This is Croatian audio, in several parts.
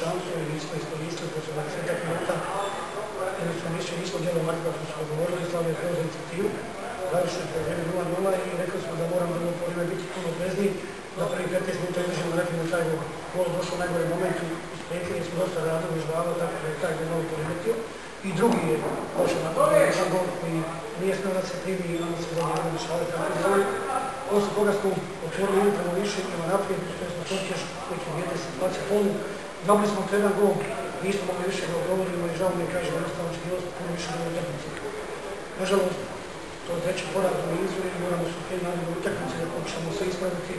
šansu i nismo iskoristili posle 20 minuta. Jednostavno nismo djelovali kako smo govorili, Slavija je preuzela inicijativu, završili smo vrijeme 0:0 i rekli smo da moramo drugo vrijeme biti puno oprezniji, da prvih 15 minuta izdržimo nekako taj gol došao u najgore momentu, ispretili smo dosta radili iz glava, tako da je taj gol malo poremetio. I drugi je došao nakon jedan gol koji nije smio da se primi i onda se zadnje jedan šale tako da je. Osim toga smo otvorili upravo više prema naprijed, što smo Čorkeš koji će vidjeti situacija polu. Dobili smo jedan gol, nismo mogli više da odgovorimo i žao mi je kažem jednostavno će bilo puno više do utakmice. Nažalost, to je treći poraz u nizu i moramo se okrenuti naredne utakmice da pokušamo se ispraviti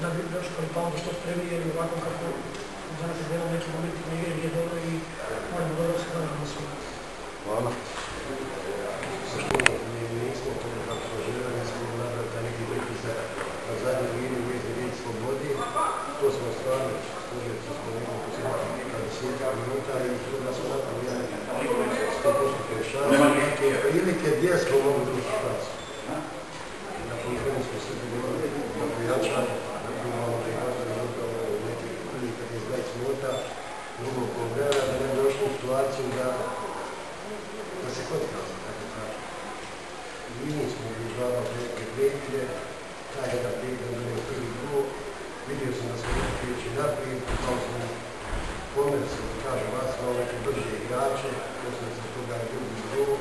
da bi došli pao do što spremnije jer ovako kako danas je gledao neki momenti na igre gdje je dobro i moramo dobro se gledati na svoj. Hvala. Zašto nismo to kako smo željeli, nismo napraviti taj neki pritisak na zadnju liniju u Rijeci Slobodi. To smo stvarno služili sa spomenom kada sjeća minuta i da smo napravili jedan 100% rješavanje. Neke prilike gdje smo mogli drugi šansu. Na polifonu smo sve dogovorili da pojačamo, da imamo prihvatili upravo neke prilike iz 20 minuta drugog pogledanja, da ne došli u situaciju da se kotkali, tako kažem. Mi nismo ubližavali neke prilike, taj jedan prilike da je prvi gol. Vidio sam da smo neki naprijed, kao smo pomerili se, da kažem, vas kao neke brže igrače, poslije se toga je drugi gol,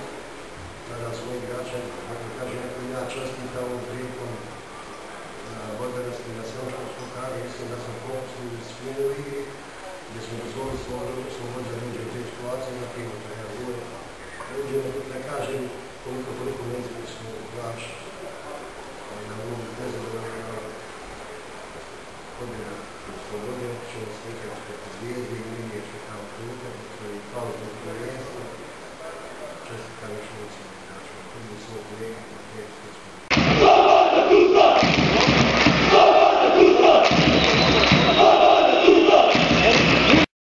tada smo igrače, dakle kažem, ja čestitam ovom prilikom borbenosti na sve što smo kaže, mislim da smo pokusili u svinu igri, gdje smo dozvolili slobođa da uđe u te situacije, na primo treba gol. Uđemo, da kažem, koliko neizbrisno igrače, ali na ovom nezadovoljeno pobjeda u Slobode, ćemo slikati preko Zvijezde i Linije što je tamo puta, to je pauzno prvenstvo. Čestitam još ovim igračima, koji bi svoj projekt na